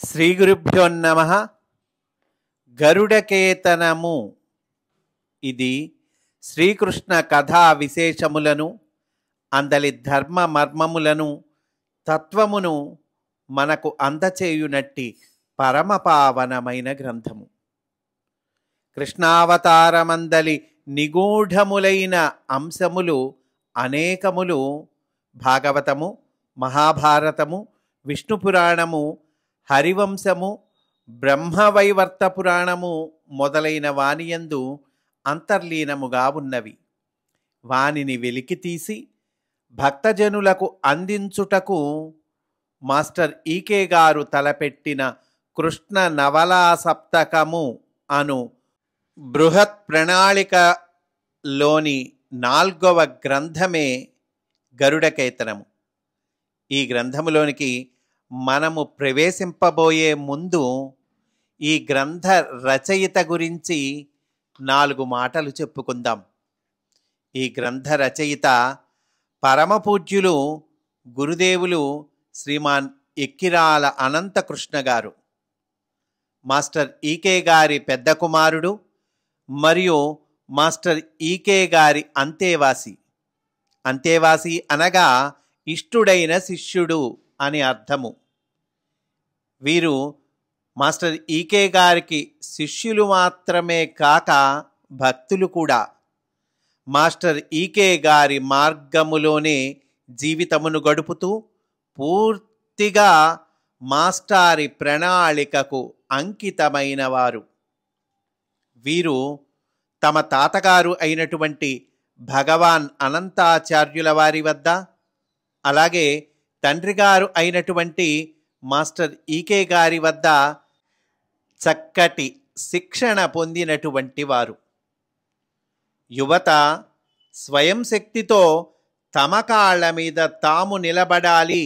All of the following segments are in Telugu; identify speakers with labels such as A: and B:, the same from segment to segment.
A: శ్రీ గురుభ్యో నమః. గరుడకేతనము ఇది శ్రీకృష్ణ కథా విశేషములను అందలి ధర్మ మర్మములను తత్వమును మనకు అందచేయునట్టి పరమపావనమైన గ్రంథము. కృష్ణావతారమందలి నిగూఢములైన అంశములు అనేకములు భాగవతము, మహాభారతము, విష్ణు పురాణము, హరివంశము, బ్రహ్మవైవర్త పురాణము మొదలైన వానియందు అంతర్లీనముగా ఉన్నవి. వానిని వెలికితీసి భక్తజనులకు అందించుటకు మాస్టర్ ఈకే గారు తలపెట్టిన కృష్ణ నవలా సప్తకము అను బృహత్ ప్రణాళికలోని 4వ గ్రంథమే గరుడకేతనము. ఈ గ్రంథములోనికి మనము ప్రవేశింపబోయే ముందు ఈ గ్రంథ రచయిత గురించి 4 మాటలు చెప్పుకుందాం. ఈ గ్రంథ రచయిత పరమపూజ్యులు గురుదేవులు శ్రీమాన్ ఎక్కిరాల అనంతకృష్ణ గారు. మాస్టర్ ఈకే గారి పెద్ద కుమారుడు మరియు మాస్టర్ ఈకే గారి అంతేవాసి. అంతేవాసి అనగా ఇష్టుడైన శిష్యుడు అని అర్థము. వీరు మాస్టర్ ఈకే గారికి శిష్యులు మాత్రమే కాక భక్తులు కూడా. మాస్టర్ ఈకే గారి మార్గములోనే జీవితమును గడుపుతూ పూర్తిగా మాస్టారి ప్రణాళికకు అంకితమైన వారు. వీరు తమ తాతగారు అయినటువంటి భగవాన్ అనంతాచార్యుల వారి వద్ద, అలాగే తండ్రి గారు అయినటువంటి మాస్టర్ ఈకే గారి వద్ద చక్కటి శిక్షణ పొందినటువంటి వారు. యువత స్వయం శక్తితో తమ కాళ్ళ మీద తాము నిలబడాలి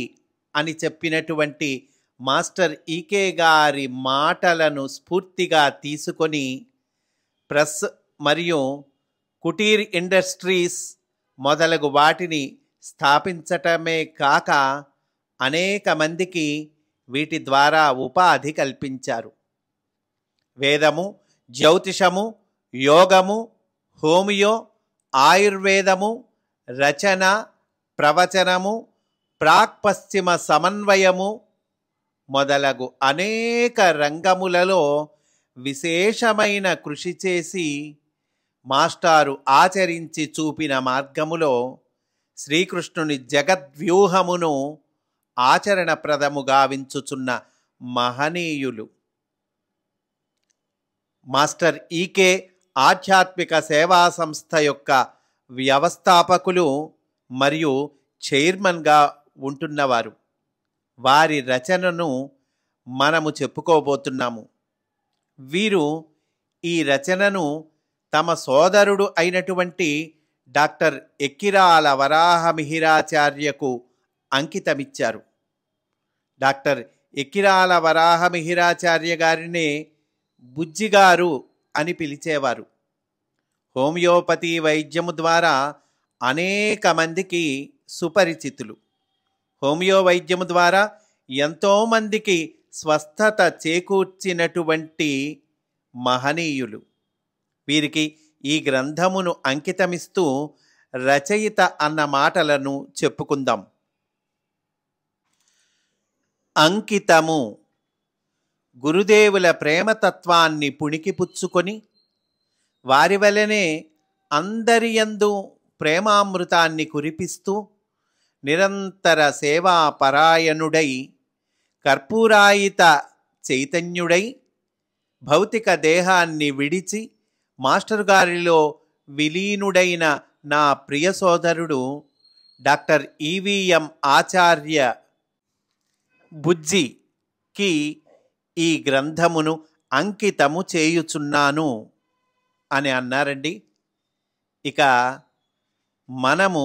A: అని చెప్పినటువంటి మాస్టర్ ఈకే గారి మాటలను స్ఫూర్తిగా తీసుకొని ప్రెస్ మరియు కుటీర్ ఇండస్ట్రీస్ మొదలగు వాటిని స్థాపించటమే కాక అనేక మందికి వీటి ద్వారా ఉపాధి కల్పించారు. వేదము, జ్యోతిషము, యోగము, హోమియో, ఆయుర్వేదము, రచన, ప్రవచనము, ప్రాక్పశ్చిమ సమన్వయము మొదలగు అనేక రంగములలో విశేషమైన కృషి చేసి మాస్టారు ఆచరించి చూపిన మార్గములో శ్రీకృష్ణుని జగద్వ్యూహమును ఆచరణప్రదముగా వించుచున్న మహనీయులు. మాస్టర్ ఈకే ఆధ్యాత్మిక సేవా సంస్థ యొక్క వ్యవస్థాపకులు మరియు చైర్మన్గా ఉంటున్నవారు. వారి రచనను మనము చెప్పుకోబోతున్నాము. వీరు ఈ రచనను తమ సోదరుడు అయినటువంటి డాక్టర్ ఎక్కిరాల వరాహమిహిరాచార్యకు అంకితమిచ్చారు. డాక్టర్ ఎక్కిరాల వరాహమిహిరాచార్య గారినే బుజ్జిగారు అని పిలిచేవారు. హోమియోపతి వైద్యము ద్వారా అనేక మందికి సుపరిచితులు. హోమియో వైద్యము ద్వారా ఎంతోమందికి స్వస్థత చేకూర్చినటువంటి మహనీయులు. వీరికి ఈ గ్రంథమును అంకితమిస్తూ రచయిత అన్న మాటలను చెప్పుకుందాం. అంకితము గురుదేవుల ప్రేమతత్వాన్ని పుణికిపుచ్చుకొని వారి వలనే అందరియందు ప్రేమామృతాన్ని కురిపిస్తూ నిరంతర సేవాపరాయణుడై కర్పూరాయిత చైతన్యుడై భౌతిక దేహాన్ని విడిచి మాస్టర్ గారిలో విలీనుడైన నా ప్రియ సోదరుడు డాక్టర్ ఈవీఎం ఆచార్య బుజ్జికి ఈ గ్రంథమును అంకితము చేయుచున్నాను అని అన్నారండి. ఇక మనము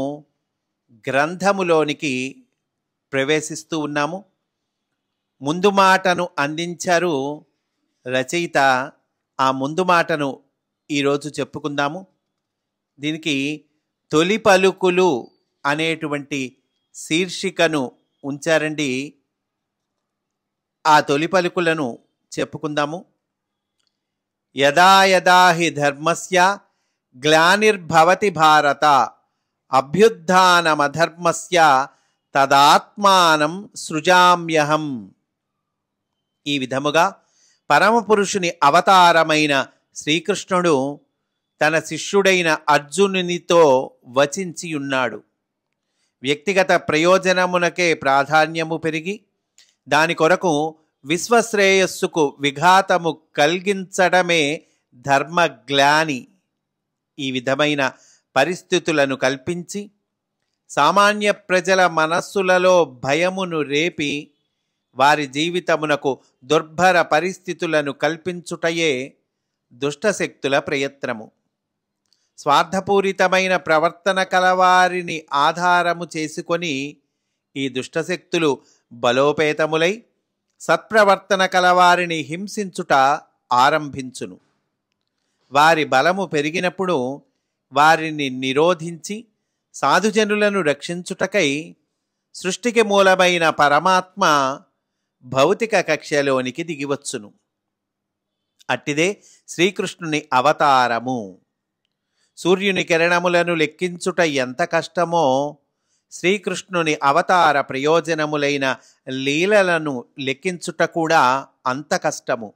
A: గ్రంథములోనికి ప్రవేశిస్తూ ఉన్నాము. ముందు మాటను అందించారు రచయిత. ఆ ముందు మాటను ఈరోజు చెప్పుకుందాము. దీనికి తొలి పలుకులు అనేటువంటి శీర్షికను ఉంచారండి. ఆ తొలి పలుకులను చెప్పుకుందాము. యదా యదా హి ధర్మస్య గ్లానిర్భవతి భారత అభ్యుత్థానమధర్మస్య తదాత్మానం సృజామ్యహం. ఈ విధముగా పరమపురుషుని అవతారమైన శ్రీకృష్ణుడు తన శిష్యుడైన అర్జునునితో వచించియున్నాడు. వ్యక్తిగత ప్రయోజనమునకే ప్రాధాన్యము పెరిగి దాని కొరకు విశ్వశ్రేయస్సుకు విఘాతము కలిగించడమే ధర్మగ్లాని. ఈ విధమైన పరిస్థితులను కల్పించి సామాన్య ప్రజల మనస్సులలో భయమును రేపి వారి జీవితమునకు దుర్భర పరిస్థితులను కల్పించుటయే దుష్టశక్తుల ప్రయత్నము. స్వార్థపూరితమైన ప్రవర్తన కలవారిని ఆధారము చేసుకొని ఈ దుష్టశక్తులు బలోపేతములై సత్ప్రవర్తన కలవారిని హింసించుట ఆరంభించును. వారి బలము పెరిగినప్పుడు వారిని నిరోధించి సాధుజనులను రక్షించుటకై సృష్టికి మూలమైన పరమాత్మ భౌతిక కక్షలోనికి దిగివచ్చును. అట్టిదే శ్రీకృష్ణుని అవతారము. సూర్యుని కిరణములను లెక్కించుట ఎంత కష్టమో శ్రీకృష్ణుని అవతార ప్రయోజనములైన లీలలను లెక్కించుట కూడా అంత కష్టము.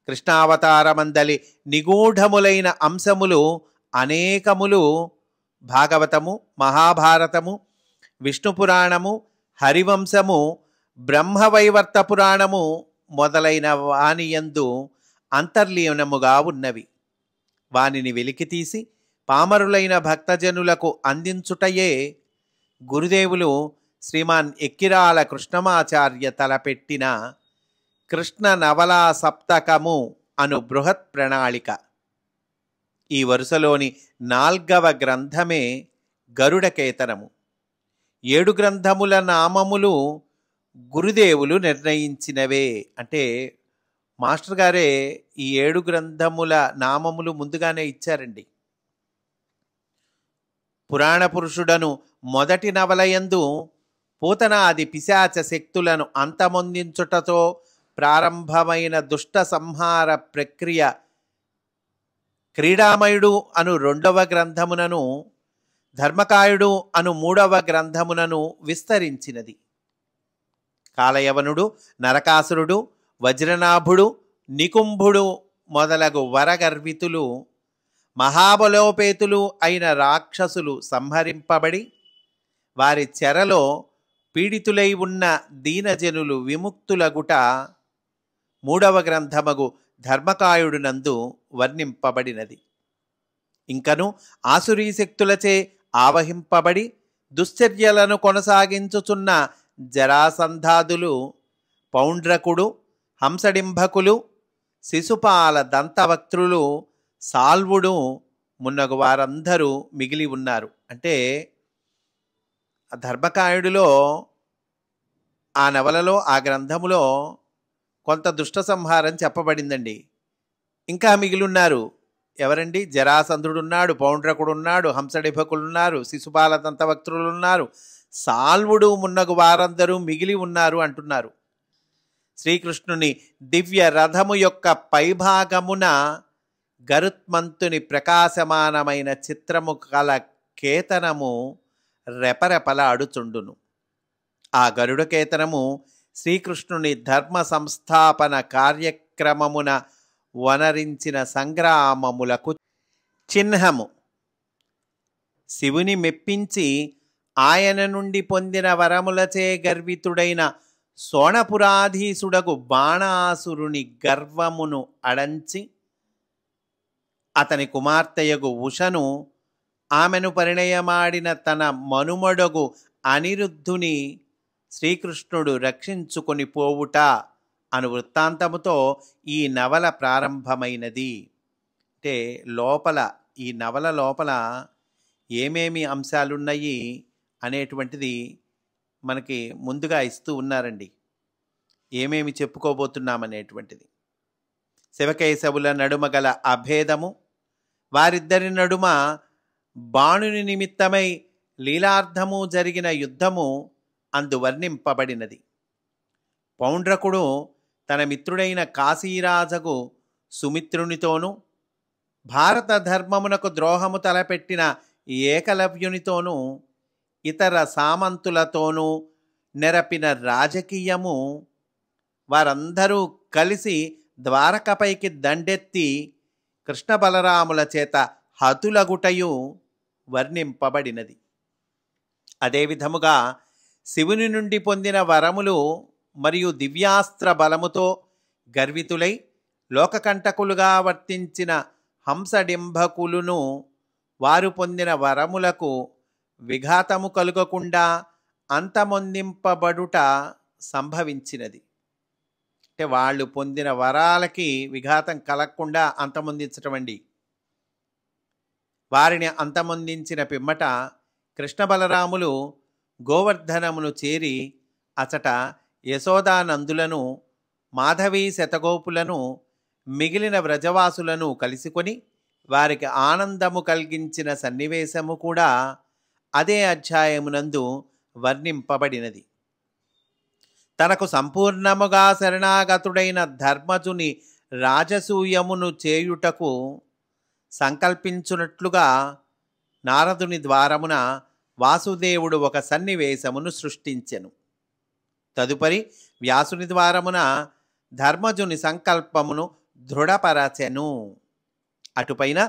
A: కృష్ణావతారమందలి నిగూఢములైన అంశములు అనేకములు భాగవతము, మహాభారతము, విష్ణుపురాణము, హరివంశము, బ్రహ్మవైవర్త పురాణము మొదలైన వానియందు అంతర్లీనముగా ఉన్నవి. వానిని వెలికితీసి పామరులైన భక్తజనులకు అందించుటయే గురుదేవులు శ్రీమాన్ ఎక్కిరాల కృష్ణమాచార్య తలపెట్టిన కృష్ణ నవలా సప్తకము అను బృహత్ ప్రణాళిక. ఈ వరుసలోని 4వ గ్రంథమే గరుడకేతనము. 7 గ్రంథముల నామములు గురుదేవులు నిర్ణయించినవే. అంటే మాస్టర్ గారే ఈ 7 గ్రంథముల నామములు ముందుగానే ఇచ్చారండి. పురాణ పురుషుడను మొదటి నవలయందు పూతనాది పిశాచ శక్తులను అంతమొందించుటతో ప్రారంభమైన దుష్ట సంహార ప్రక్రియ క్రీడామయుడు అను 2వ గ్రంథమునను, ధర్మకాయుడు అను 3వ గ్రంథమునను విస్తరించినది. కాలయవనుడు, నరకాసురుడు, వజ్రనాభుడు, నికుంభుడు మొదలగు వరగర్వితులు, మహాబలోపేతులు అయిన రాక్షసులు సంహరింపబడి వారి చెరలో పీడితులై ఉన్న దీనజనులు విముక్తులగుట 3వ గ్రంథమగు ధర్మకాయుడునందు వర్ణింపబడినది. ఇంకను ఆసురీ శక్తులచే ఆవహింపబడి దుశ్చర్యలను కొనసాగించుచున్న జరాసంధాదులు, పౌండ్రకుడు, హంసడింభకులు, శిశుపాల దంతవక్త్రులు, సాల్వుడు మున్నగు వారందరూ మిగిలి ఉన్నారు. అంటే ధర్మకాయుడిలో ఆ నవలలో ఆ గ్రంథములో కొంత దుష్ట సంహారం చెప్పబడిందండి. ఇంకా మిగిలిన్నారు. ఎవరండి? జరాసంధుడున్నాడు, పౌండ్రకుడున్నాడు, హంసడింభకులున్నారు, శిశుపాల దంతవక్త్రులున్నారు, సాల్వుడు మున్నగు వారందరూ మిగిలి ఉన్నారు అంటున్నారు. శ్రీకృష్ణుని దివ్య రథము యొక్క పైభాగమున గరుత్మంతుని ప్రకాశమానమైన చిత్రము కల కేతనము రెపరెపలాడుచుండును. ఆ గరుడ కేతనము శ్రీకృష్ణుని ధర్మ సంస్థాపన కార్యక్రమమున వనరించిన సంగ్రామములకు చిహ్నము. శివుని మెప్పించి ఆయన నుండి పొందిన వరములచే గర్వితుడైన సోణపురాధీసుడగు బాణాసురుని గర్వమును అడంచి అతని కుమార్తెయగు ఉషను, ఆమెను పరిణయమాడిన తన మనుమడగు అనిరుద్ధుని శ్రీకృష్ణుడు రక్షించుకొని పోవుట అను వృత్తాంతముతో ఈ నవల ప్రారంభమైనది. అంటే ఈ నవల లోపల ఏమేమి అంశాలున్నాయి అనేటువంటిది మనకి ముందుగా ఇస్తూ ఉన్నారండి. ఏమేమి చెప్పుకోబోతున్నామనేటువంటిది. శివకేశవుల నడుమ గల అభేదము, వారిద్దరి నడుమ బాణుని నిమిత్తమై లీలార్థము జరిగిన యుద్ధము అందు వర్ణింపబడినది. పౌండ్రకుడు తన మిత్రుడైన కాశీరాజగు సుమిత్రునితోనూ భారత ధర్మమునకు ద్రోహము తలపెట్టిన ఏకలవ్యునితోనూ ఇతర సామంతులతోనూ నెరపిన రాజకీయము వారందరూ కలిసి ద్వారకపైకి దండెత్తి కృష్ణ బలరాముల చేత హతులగుటయు వర్ణింపబడినది. అదేవిధముగా శివుని నుండి పొందిన వరములు మరియు దివ్యాస్త్ర బలముతో గర్వితులై లోకకంటకులుగా వర్తించిన హంసడింభకులును వారు పొందిన వరములకు విఘాతము కలుగకుండా అంతమొందింపబడుట సంభవించినది. అంటే వాళ్ళు పొందిన వరాలకి విఘాతం కలగకుండా అంతమొందించటం అండి. వారిని అంతమొందించిన పిమ్మట కృష్ణ బలరాములు గోవర్ధనమును చేరి అచట యశోదానందులను మాధవీ శతగోపులను మిగిలిన వ్రజవాసులను కలుసుకొని వారికి ఆనందము కలిగించిన సన్నివేశము కూడా అదే అధ్యాయమునందు వర్ణింపబడినది. తనకు సంపూర్ణముగా శరణాగతుడైన ధర్మజుని రాజసూయమును చేయుటకు సంకల్పించున్నట్లుగా నారదుని ద్వారమున వాసుదేవుడు ఒక సన్నివేశమును సృష్టించెను. తదుపరి వ్యాసుని ద్వారమున ధర్మజుని సంకల్పమును దృఢపరచెను. అటుపైన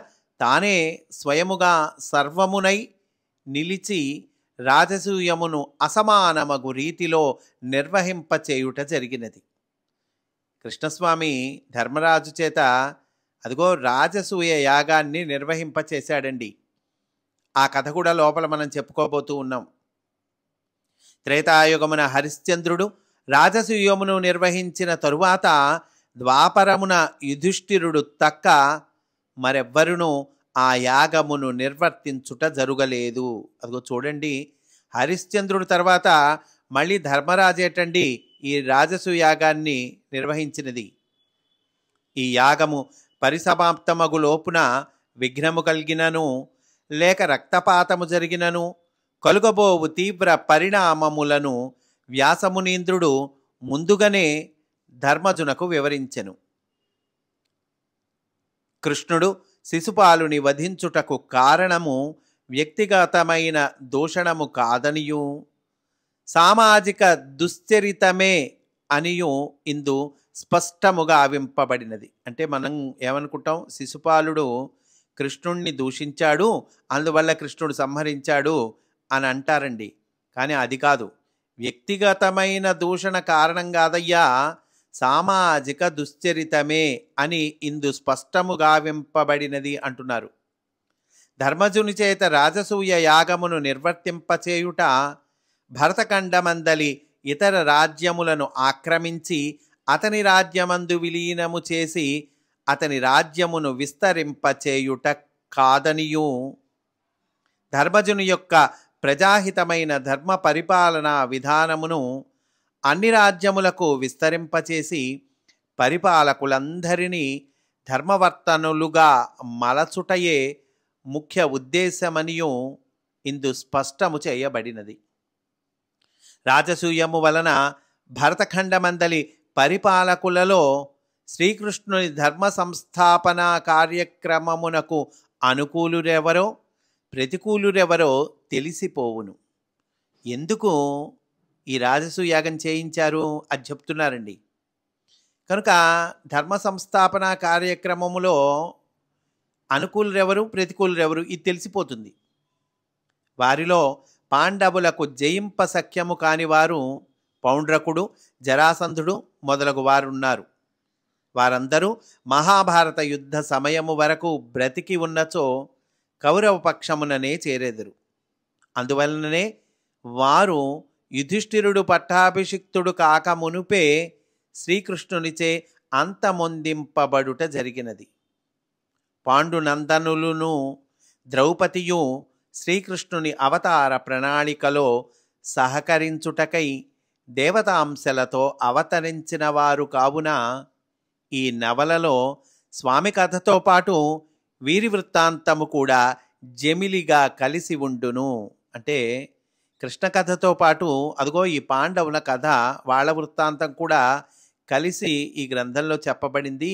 A: తానే స్వయముగా సర్వమునై నిలిచి రాజసూయమును అసమానమగు రీతిలో నిర్వహింపచేయుట జరిగినది. కృష్ణస్వామి ధర్మరాజు చేత అదిగో రాజసూయ యాగాన్ని నిర్వహింపచేశాడండి. ఆ కథ కూడా లోపల మనం చెప్పుకోబోతూ ఉన్నాం. త్రేతాయుగమున హరిశ్చంద్రుడు రాజసూయమును నిర్వహించిన తరువాత ద్వాపరమున యుధిష్ఠిరుడు తక్క మరెవ్వరునూ ఆ యాగమును నిర్వర్తించుట జరుగలేదు. అదిగో చూడండి, హరిశ్చంద్రుడు తర్వాత మళ్ళీ ధర్మరాజేటండి ఈ రాజసూయాగాన్ని నిర్వహించినది. ఈ యాగము పరిసమాప్తమగు లోపున విఘ్నము కలిగినను లేక రక్తపాతము జరిగినను కలుగబోవు తీవ్ర పరిణామములను వ్యాసమునీంద్రుడు ముందుగానే ధర్మజునకు వివరించెను. కృష్ణుడు శిశుపాలుని వధించుటకు కారణము వ్యక్తిగతమైన దూషణము కాదనియు సామాజిక దుశ్చరితమే అనియు ఇందు స్పష్టముగా ఆవింపబడినది. అంటే మనం ఏమనుకుంటాం, శిశుపాలుడు కృష్ణుణ్ణి దూషించాడు, అందువల్ల కృష్ణుడు సంహరించాడు అని అంటారండి. కానీ అది కాదు, వ్యక్తిగతమైన దూషణ కారణం కాదయ్యా, సామాజిక దుశ్చరితమే అని ఇందు స్పష్టముగా వింపబడినది అంటున్నారు. ధర్మజుని చేత రాజసూయ యాగమును నిర్వర్తింపచేయుట భరతఖండమందలి ఇతర రాజ్యములను ఆక్రమించి అతని రాజ్యమందు విలీనము చేసి అతని రాజ్యమును విస్తరింపచేయుట కాదనియు ధర్మజుని యొక్క ప్రజాహితమైన ధర్మ పరిపాలనా విధానమును అన్ని రాజ్యములకు విస్తరింపచేసి పరిపాలకులందరినీ ధర్మవర్తనులుగా మలచుటయే ముఖ్య ఉద్దేశమనియు ఇందు స్పష్టము చేయబడినది. రాజసూయము వలన భరతఖండమందలి పరిపాలకులలో శ్రీకృష్ణుని ధర్మ సంస్థాపన కార్యక్రమమునకు అనుకూలురెవరో ప్రతికూలురెవరో తెలిసిపోవును. ఎందుకు ఈ రాజసూయాగం చేయించారు అది చెప్తున్నారండి. కనుక ధర్మ సంస్థాపన కార్యక్రమములో అనుకూలురెవరు ప్రతికూలురెవరు ఇది తెలిసిపోతుంది. వారిలో పాండవులకు జయింప సఖ్యము కాని వారు పౌండ్రకుడు, జరాసంధుడు మొదలగు వారున్నారు. వారందరూ మహాభారత యుద్ధ సమయము వరకు బ్రతికి ఉన్నచో కౌరవ పక్షముననే చేరెదరు. అందువలననే వారు యుధిష్ఠిరుడు పట్టాభిషిక్తుడు కాక మునుపే శ్రీకృష్ణునిచే అంతమొందింపబడుట జరిగినది. పాండునందనులును ద్రౌపదియు శ్రీకృష్ణుని అవతార ప్రణాళికలో సహకరించుటకై దేవతాంశలతో అవతరించిన వారు కావున ఈ నవలలో స్వామి కథతో పాటు వీరి వృత్తాంతము కూడా జమిలిగా కలిసి ఉండును. అంటే కృష్ణ కథతో పాటు అదిగో ఈ పాండవుల కథ, వాళ్ళ వృత్తాంతం కూడా కలిసి ఈ గ్రంథంలో చెప్పబడింది.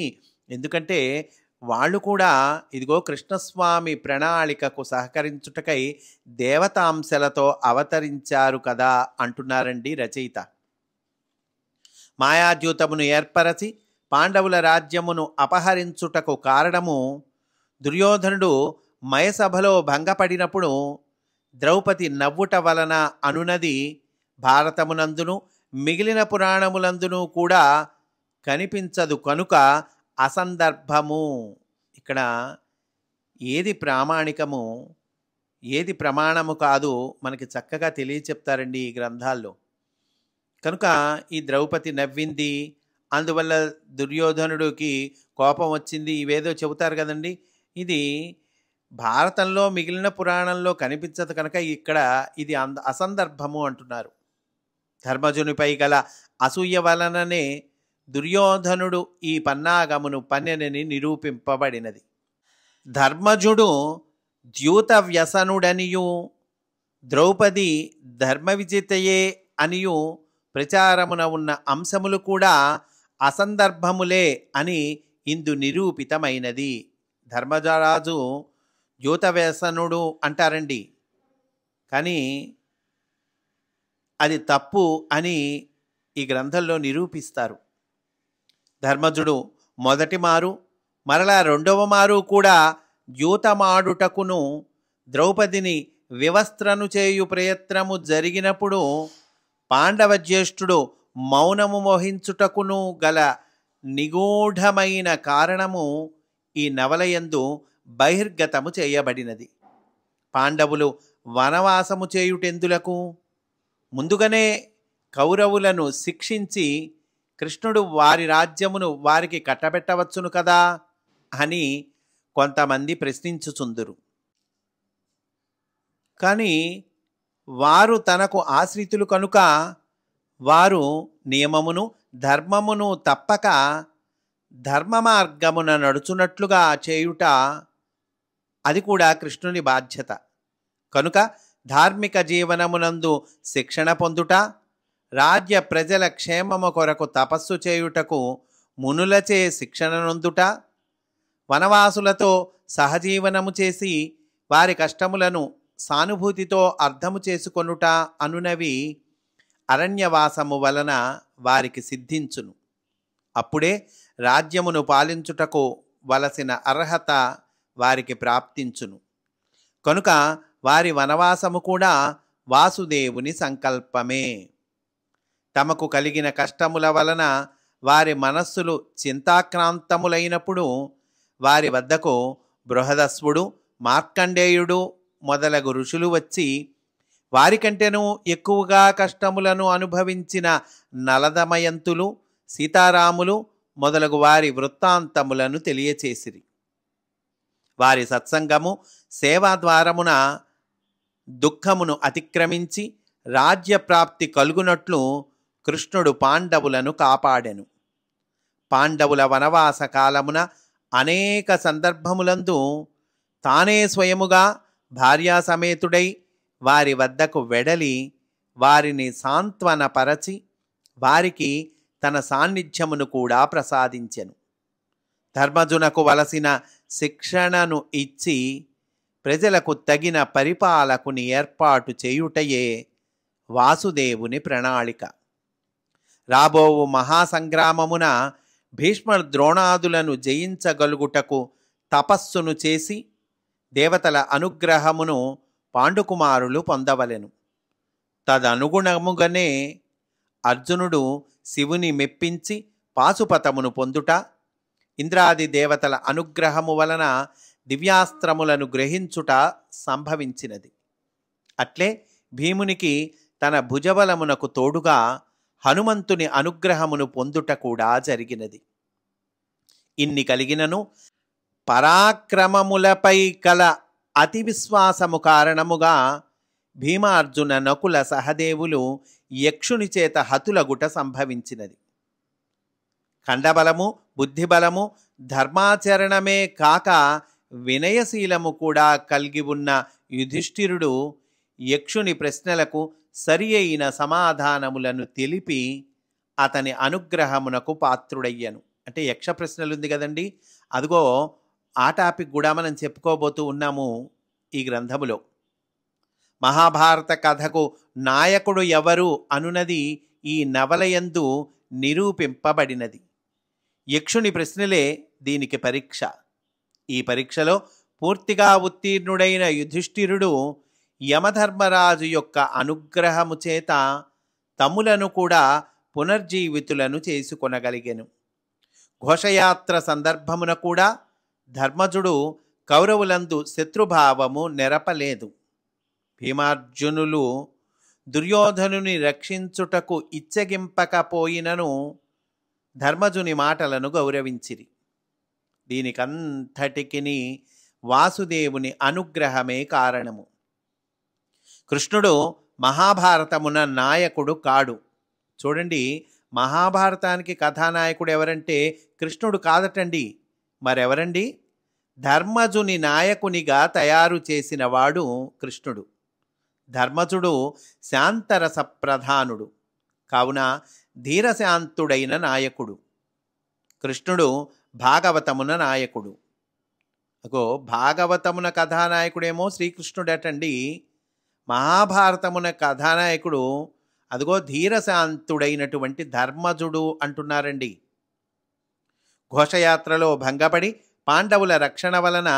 A: ఎందుకంటే వాళ్ళు కూడా ఇదిగో కృష్ణస్వామి ప్రణాళికకు సహకరించుటకై దేవతాంశలతో అవతరించారు కదా అంటున్నారండి రచయిత. మాయాద్యూతమును ఏర్పరచి పాండవుల రాజ్యమును అపహరించుటకు కారణము దుర్యోధనుడు మయసభలో భంగపడినప్పుడు ద్రౌపది నవ్వుట వలన అనునది భారతమునందును మిగిలిన పురాణములందును కూడా కనిపించదు కనుక అసందర్భము. ఇక్కడ ఏది ప్రామాణికము ఏది ప్రమాణము కాదు మనకి చక్కగా తెలియచెప్తారండి ఈ గ్రంథాల్లో. కనుక ఈ ద్రౌపది నవ్వింది, అందువల్ల దుర్యోధనుడికి కోపం వచ్చింది, ఇవేదో చెబుతారు కదండి. ఇది భారతంలో మిగిలిన పురాణంలో కనిపించదు కనుక ఇక్కడ ఇది అసందర్భము అంటున్నారు. ధర్మజునిపై గల అసూయ వలననే దుర్యోధనుడు ఈ పన్నాగమును పన్నెనని నిరూపింపబడినది. ధర్మజుడు ద్యూత వ్యసనుడనియు ద్రౌపది ధర్మ విజితయే అనియు ప్రచారమున ఉన్న అంశములు కూడా అసందర్భములే అని ఇందు నిరూపితమైనది. ధర్మజరాజు ద్యూత వ్యసనుడు అంటారండి, కానీ అది తప్పు అని ఈ గ్రంథంలో నిరూపిస్తారు. ధర్మజుడు మొదటి మారు మరలా రెండవ మారు కూడా ద్యూతమాడుటకును ద్రౌపదిని వివస్త్రను చేయు ప్రయత్నము జరిగినప్పుడు పాండవ జ్యేష్ఠుడు మౌనము మోహించుటకును గల నిగూఢమైన కారణము ఈ నవలయందు బహిర్గతము చేయబడినది. పాండవులు వనవాసము చేయుటెందులకు? ముందుగానే కౌరవులను శిక్షించి కృష్ణుడు వారి రాజ్యమును వారికి కట్టబెట్టవచ్చును కదా అని కొంతమంది ప్రశ్నించుచుందురు. కానీ వారు తనకు ఆశ్రితులు కనుక వారు నియమమును ధర్మమును తప్పక ధర్మ మార్గమున నడుచున్నట్లుగా చేయుట అది కూడా కృష్ణుని బాధ్యత. కనుక ధార్మిక జీవనమునందు శిక్షణ పొందుట, రాజ్య ప్రజల క్షేమము కొరకు తపస్సు చేయుటకు మునులచే శిక్షణ నొందుట, వనవాసులతో సహజీవనము చేసి వారి కష్టములను సానుభూతితో అర్థము చేసుకొనుట అనునవి అరణ్యవాసము వలన వారికి సిద్ధించును. అప్పుడే రాజ్యమును పాలించుటకు వలసిన అర్హత వారికి ప్రాప్తించును. కనుక వారి వనవాసము కూడా వాసుదేవుని సంకల్పమే. తమకు కలిగిన కష్టముల వలన వారి మనస్సులు చింతాక్రాంతములైనప్పుడు వారి వద్దకు బృహదస్వుడు, మార్కండేయుడు మొదలగు ఋషులు వచ్చి వారికంటేనూ ఎక్కువగా కష్టములను అనుభవించిన నలదమయంతులు, సీతారాములు మొదలగు వారి వృత్తాంతములను తెలియచేసిరి. వారి సత్సంగము సేవా ద్వారమున దుఃఖమును అతిక్రమించి రాజ్యప్రాప్తి కలుగునట్లు కృష్ణుడు పాండవులను కాపాడెను. పాండవుల వనవాస కాలమున అనేక సందర్భములందు తానే స్వయముగా భార్యాసమేతుడై వారి వద్దకు వెడలి వారిని సాంత్వనపరచి వారికి తన సాన్నిధ్యమును కూడా ప్రసాదించెను. ధర్మజునకు వలసిన శిక్షణను ఇచ్చి ప్రజలకు తగిన పరిపాలకుని ఏర్పాటు చేయుటయే వాసుదేవుని ప్రణాళిక. రాబోవు మహాసంగ్రామమున భీష్మ ద్రోణాదులను జయించగలుగుటకు తపస్సును చేసి దేవతల అనుగ్రహమును పాండుకుమారులు పొందవలెను. తదనుగుణముగానే అర్జునుడు శివుని మెప్పించి పాశుపతమును పొందుట, ఇంద్రాది దేవతల అనుగ్రహము వలన దివ్యాస్త్రములను గ్రహించుట సంభవించినది. అట్లే భీమునికి తన భుజబలమునకు తోడుగా హనుమంతుని అనుగ్రహమును పొందుట కూడా జరిగినది. ఇన్ని కలిగినను పరాక్రమములపై కల అతి విశ్వాసము కారణముగా భీమార్జున నకుల సహదేవులు యక్షుని చేత హతులగుట సంభవించినది. ఖండబలము, బుద్ధిబలము, ధర్మాచరణమే కాక వినయశీలము కూడా కలిగి ఉన్న యుధిష్ఠిరుడు యక్షుని ప్రశ్నలకు సరి అయిన సమాధానములను తెలిపి అతని అనుగ్రహమునకు పాత్రుడయ్యను. అంటే యక్ష ప్రశ్నలు ఉంది కదండి, అదిగో ఆ టాపిక్ కూడా మనం చెప్పుకోబోతూ ఉన్నాము ఈ గ్రంథములో. మహాభారత కథకు నాయకుడు ఎవరు అనునది ఈ నవలయందు నిరూపింపబడినది. యక్షుని ప్రశ్నలే దీనికి పరీక్ష. ఈ పరీక్షలో పూర్తిగా ఉత్తీర్ణుడైన యుధిష్ఠిరుడు యమధర్మరాజు యొక్క అనుగ్రహము చేత తమ్ములను కూడా పునర్జీవితులను చేసుకొనగలిగెను. ఘోషయాత్ర సందర్భమున కూడా ధర్మజుడు కౌరవులందు శత్రుభావము నెరపలేదు. భీమార్జునులు దుర్యోధనుని రక్షించుటకు ఇచ్చగింపకపోయినను ధర్మజుని మాటలను గౌరవించిరి. దీనికంతటికిని వాసుదేవుని అనుగ్రహమే కారణము. కృష్ణుడు మహాభారతమున నాయకుడు కాడు. చూడండి, మహాభారతానికి కథానాయకుడు ఎవరంటే కృష్ణుడు కాదటండి, మరెవరండి? ధర్మజుని నాయకునిగా తయారు చేసిన వాడు కృష్ణుడు. ధర్మజుడు శాంతరస ప్రధానుడు కావున ధీరశాంతుడైన నాయకుడు. కృష్ణుడు భాగవతమున నాయకుడు. అగో భాగవతమున కథానాయకుడేమో శ్రీకృష్ణుడటండి, మహాభారతమున కథానాయకుడు అదిగో ధీరశాంతుడైనటువంటి ధర్మజుడు అంటున్నారండి. ఘోషయాత్రలో భంగపడి పాండవుల రక్షణ వలన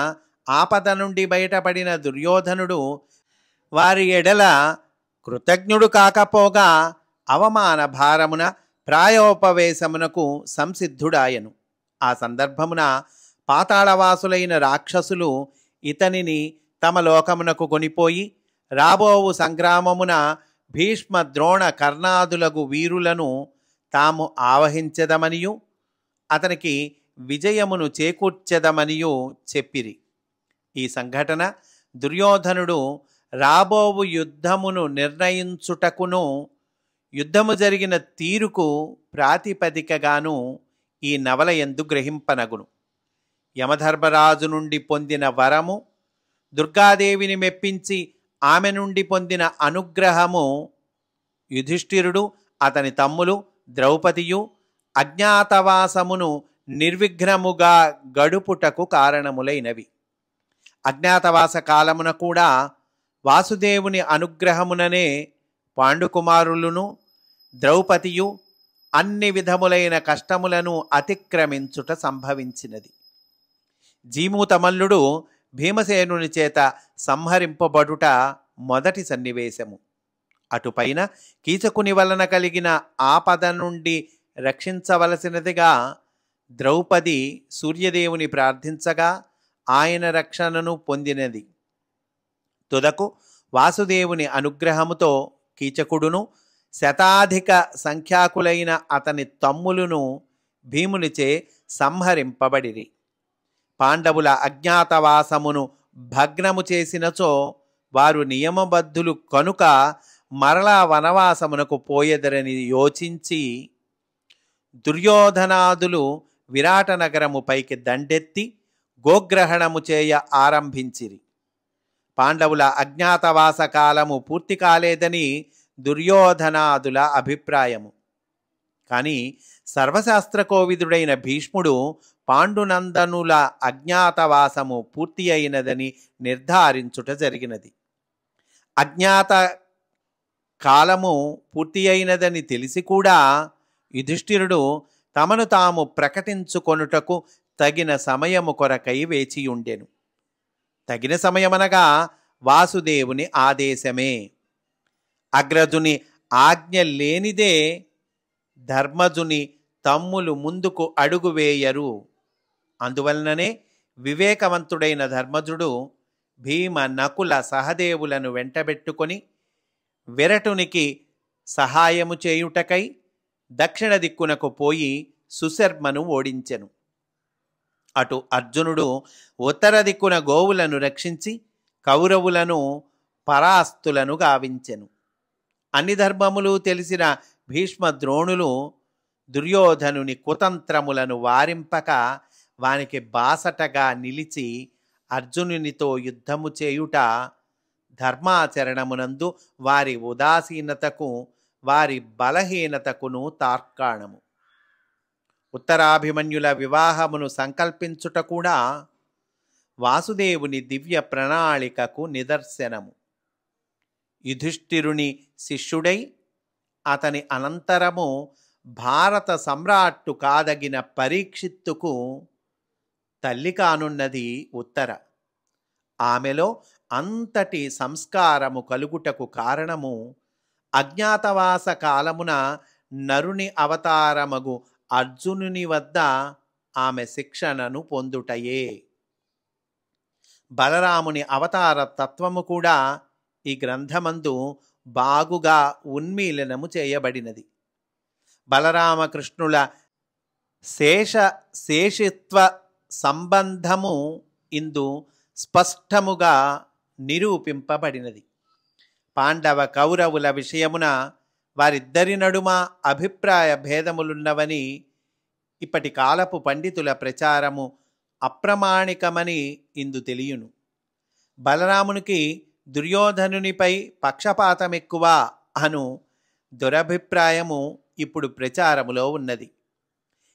A: ఆపద నుండి బయటపడిన దుర్యోధనుడు వారి ఎడల కృతజ్ఞుడు కాకపోగా అవమాన భారమున ప్రాయోపవేశమునకు సంసిద్ధుడాయను. ఆ సందర్భమున పాతాళవాసులైన రాక్షసులు ఇతనిని తమ లోకమునకు కొనిపోయి రాబోవు సంగ్రామమున భీష్మ ద్రోణ కర్ణాదులగు వీరులను తాము ఆవహించెదమనియు అతనికి విజయమును చేకూర్చెదమనియు చెప్పిరి. ఈ సంఘటన దుర్యోధనుడు రాబోవు యుద్ధమును నిర్ణయించుటకును యుద్ధము జరిగిన తీరుకు ప్రాతిపదికగాను ఈ నవల యందు గ్రహింపనగును. యమధర్మరాజు నుండి పొందిన వరము, దుర్గాదేవిని మెప్పించి ఆమె నుండి పొందిన అనుగ్రహము, యుధిష్ఠిరుడు అతని తమ్ములు ద్రౌపదియు అజ్ఞాతవాసమును నిర్విఘ్నముగా గడుపుటకు కారణములైనవి. అజ్ఞాతవాస కాలమున కూడా వాసుదేవుని అనుగ్రహముననే పాండుకుమారులను ద్రౌపదియు అన్ని విధములైన కష్టములను అతిక్రమించుట సంభవించినది. జీమూతమల్లుడు భీమసేనుని చేత సంహరింపబడుట మొదటి సన్నివేశము. అటుపైన కీచకుని వలన కలిగిన ఆపద నుండి రక్షించవలసినదిగా ద్రౌపది సూర్యదేవుని ప్రార్థించగా ఆయన రక్షణను పొందినది. తుదకు వాసుదేవుని అనుగ్రహముతో కీచకుడును శతాధిక సంఖ్యాకులైన అతని తమ్ములను భీమునిచే సంహరింపబడిరి. పాండవుల అజ్ఞాతవాసమును భగ్నము చేసినచో వారు నియమబద్ధులు కనుక మరలా వనవాసమునకు పోయెదరని యోచించి దుర్యోధనాదులు విరాట నగరము పైకి దండెత్తి గోగ్రహణము చేయ ఆరంభించిరి. పాండవుల అజ్ఞాతవాస కాలము పూర్తి కాలేదని దుర్యోధనాదుల అభిప్రాయము. కానీ సర్వశాస్త్రకోవిదుడైన భీష్ముడు పాండునందనుల అజ్ఞాతవాసము పూర్తి అయినదని నిర్ధారించుట జరిగినది. అజ్ఞాత కాలము పూర్తి అయినదని తెలిసి కూడా యుధిష్ఠిరుడు తమను తాము ప్రకటించుకొనుటకు తగిన సమయము కొరకై వేచియుండెను. తగిన సమయమనగా వాసుదేవుని ఆదేశమే. అగ్రజుని ఆజ్ఞ లేనిదే ధర్మజుని తమ్ములు ముందుకు అడుగు వేయరు. అందువలననే వివేకవంతుడైన ధర్మజుడు భీమ నకుల సహదేవులను వెంటబెట్టుకొని విరటునికి సహాయము చేయుటకై దక్షిణ దిక్కునకు పోయి సుశర్మను ఓడించెను. అటు అర్జునుడు ఉత్తర దిక్కున గోవులను రక్షించి కౌరవులను పరాస్తులను గావించెను. అన్ని ధర్మములు తెలిసిన భీష్మ ద్రోణులు దుర్యోధనుని కుతంత్రములను వారింపక వానికి బాసటగా నిలిచి అర్జునునితో యుద్ధము చేయుట ధర్మాచరణమునందు వారి ఉదాసీనతకు వారి బలహీనతకును తార్కాణము. ఉత్తరాభిమన్యుల వివాహమును సంకల్పించుట కూడా వాసుదేవుని దివ్య ప్రణాళికకు నిదర్శనము. యుధిష్ఠిరుని శిష్యుడై అతని అనంతరము భారత సమ్రాట్టు కాదగిన పరీక్షిత్తుకు తల్లి కానున్నది ఉత్తర. ఆమెలో అంతటి సంస్కారము కలుగుటకు కారణము అజ్ఞాతవాస కాలమున నరుని అవతారమగు అర్జునుని వద్ద ఆమె శిక్షణను పొందుటయే. బలరాముని అవతార తత్వము కూడా ఈ గ్రంథమందు బాగుగా ఉన్మీలనము చేయబడినది. బలరామకృష్ణుల శేషిత్వ సంబంధము ఇందు స్పష్టముగా నిరూపింపబడినది. పాండవ కౌరవుల విషయమున వారిద్దరి నడుమ అభిప్రాయ భేదములున్నవని ఇప్పటి కాలపు పండితుల ప్రచారము అప్రమాణికమని ఇందు తెలియను. బలరామునికి దుర్యోధనునిపై పక్షపాతమెక్కువ అను దురభిప్రాయము ఇప్పుడు ప్రచారములో ఉన్నది.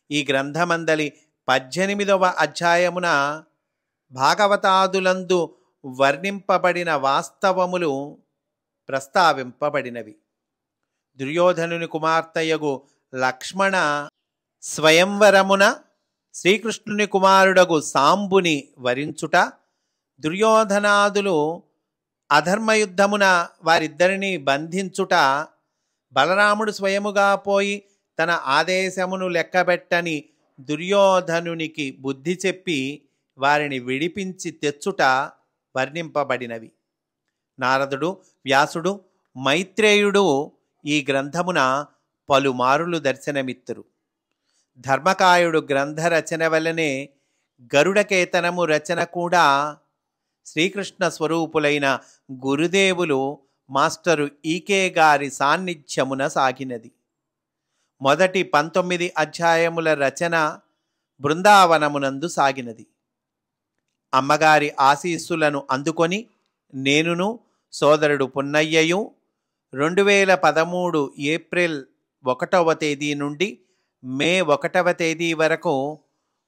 A: ఈ గ్రంథమందలి 18వ అధ్యాయమున భాగవతాదులందు వర్ణింపబడిన వాస్తవములు ప్రస్తావింపబడినవి. దుర్యోధనుని కుమార్తెయగు లక్ష్మణ స్వయంవరమున శ్రీకృష్ణుని కుమారుడగు సాంబుని వరించుట, దుర్యోధనాదులు అధర్మయుద్ధమున వారిద్దరిని బంధించుట, బలరాముడు స్వయముగా పోయి తన ఆదేశమును లెక్కబెట్టని దుర్యోధనునికి బుద్ధి చెప్పి వారిని విడిపించి తెచ్చుట వర్ణింపబడినవి. నారదుడు, వ్యాసుడు, మైత్రేయుడు ఈ గ్రంథమున పలుమారులు దర్శనమిత్తురు. ధర్మకాయుడు గ్రంథ రచన వలనే గరుడకేతనము రచన కూడా శ్రీకృష్ణ స్వరూపులైన గురుదేవులు మాస్టరు ఈకే గారి సాన్నిధ్యమున సాగినది. మొదటి 19 అధ్యాయముల రచన బృందావనమునందు సాగినది. అమ్మగారి ఆశీస్సులను అందుకొని నేనును సోదరుడు పున్నయ్యయు 2013 ఏప్రిల్ 1వ తేదీ నుండి మే 1వ తేదీ వరకు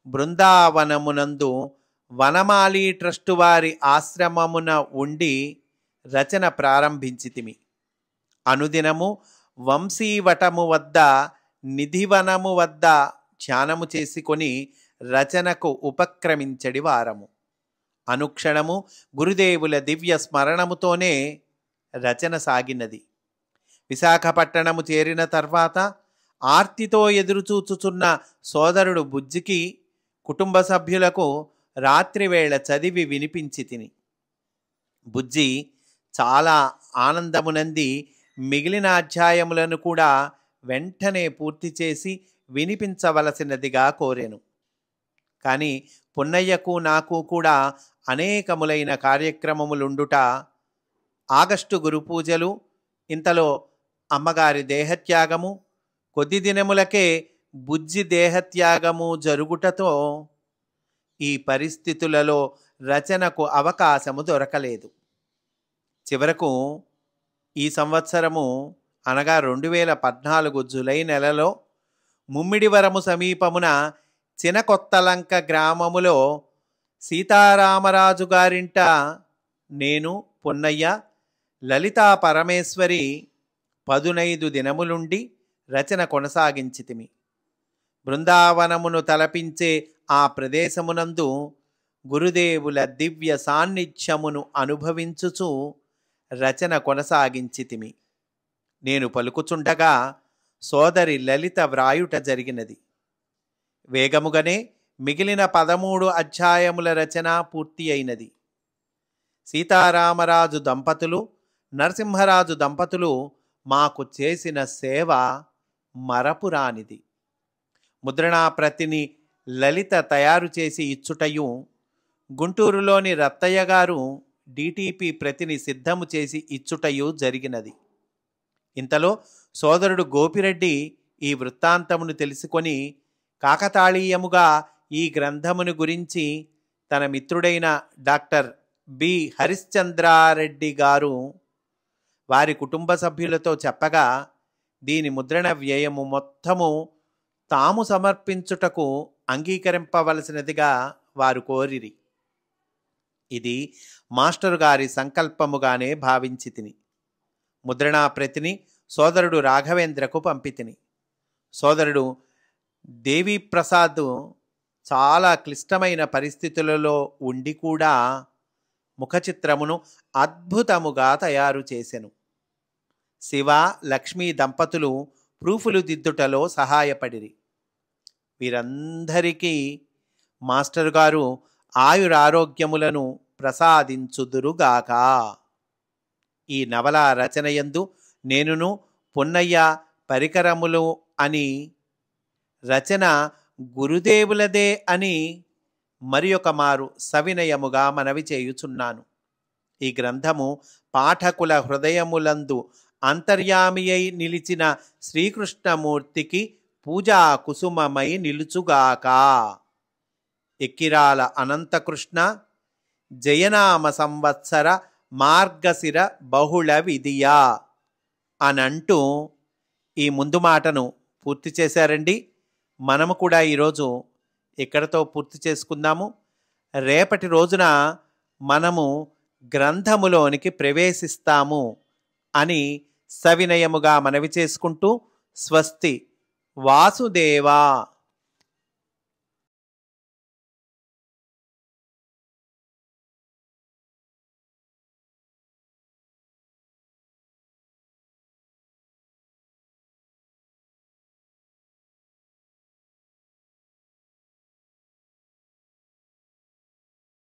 A: బృందావనమునందు వనమాలి ట్రస్టు వారి ఆశ్రమమున ఉండి రచన ప్రారంభించితిమి. అనుదినము వంశీవటము వద్ద నిధివనము వద్ద ధ్యానము చేసుకొని రచనకు ఉపక్రమించడి వారము. అనుక్షణము గురుదేవుల దివ్య స్మరణముతోనే రచన సాగినది. విశాఖపట్టణము చేరిన తర్వాత ఆర్తితో ఎదురుచూచుచున్న సోదరుడు బుజ్జికి కుటుంబ సభ్యులకు రాత్రివేళ చదివి వినిపించి తిని బుజ్జి చాలా ఆనందమునంది మిగిలిన అధ్యాయములను కూడా వెంటనే పూర్తి చేసి వినిపించవలసినదిగా కోరెను. కానీ పున్నయ్యకు నాకు కూడా అనేకములైన కార్యక్రమములుండుట, ఆగస్టు గురు పూజలు, ఇంతలో అమ్మగారి దేహత్యాగము, కొద్ది దినములకే బుజ్జి దేహత్యాగము జరుగుటతో ఈ పరిస్థితులలో రచనకు అవకాశము దొరకలేదు. చివరకు ఈ సంవత్సరము అనగా 2014 జూలై నెలలో ముమ్మిడివరము సమీపమున చినకొత్తలంక గ్రామములో సీతారామరాజు గారింట నేను, పున్నయ్య, లలితా పరమేశ్వరి 15 దినములుండి రచన కొనసాగించితిమి. బృందావనమును తలపించే ఆ ప్రదేశమునందు గురుదేవుల దివ్య సాన్నిధ్యమును అనుభవించుచు రచన కొనసాగించితిమి. నేను పలుకుచుండగా సోదరి లలిత వ్రాయుట జరిగినది. వేగముగానే మిగిలిన 13 అధ్యాయముల రచన పూర్తి అయినది. సీతారామరాజు దంపతులు, నరసింహరాజు దంపతులు మాకు చేసిన సేవ మరపురానిది. ముద్రణా ప్రతిని లలిత తయారు చేసి ఇచ్చుటయు, గుంటూరులోని రత్తయ్య గారు డిటిపి ప్రతిని సిద్ధము చేసి ఇచ్చుటయు జరిగినది. ఇంతలో సోదరుడు గోపిరెడ్డి ఈ వృత్తాంతమును తెలుసుకొని కాకతాళీయముగా ఈ గ్రంథమును గురించి తన మిత్రుడైన డాక్టర్ బి హరిశ్చంద్రారెడ్డి గారు వారి కుటుంబ సభ్యులతో చెప్పగా దీని ముద్రణ వ్యయము మొత్తము తాము సమర్పించుటకు అంగీకరింపవలసినదిగా వారు కోరిరి. ఇది మాస్టరు గారి సంకల్పముగానే భావించి తిని ముద్రణా ప్రతిని సోదరుడు రాఘవేంద్రకు పంపితిని. సోదరుడు దేవీప్రసాద్ చాలా క్లిష్టమైన పరిస్థితులలో ఉండి కూడా ముఖచిత్రమును అద్భుతముగా తయారు చేసెను. శివ లక్ష్మీ దంపతులు ప్రూఫులు దిద్దుటలో సహాయపడిరి. వీరందరికీ మాస్టర్ గారు ఆయురారోగ్యములను ప్రసాదించుదురుగాక. ఈ నవల రచనయందు నేనును పున్నయ్య పరికరములు అని రచన గురుదేవులదే అని మరి ఒక మారు సవినయముగా మనవి చేయుచున్నాను. ఈ గ్రంథము పాఠకుల హృదయములందు అంతర్యామి అయి నిలిచిన శ్రీకృష్ణమూర్తికి పూజా కుసుమమై నిలుచుగాక. ఎక్కిరాల అనంతకృష్ణ జయనామ సంవత్సర మార్గశిర బహుళ విధియా అనంటూ ఈ ముందు మాటను పూర్తి చేశారండి. మనము కూడా ఈరోజు ఇక్కడతో పూర్తి చేసుకుందాము. రేపటి రోజున మనము గ్రంథములోనికి ప్రవేశిస్తాము అని సవినయముగా మనవి చేసుకుంటూ స్వస్తి. వాసుదేవా.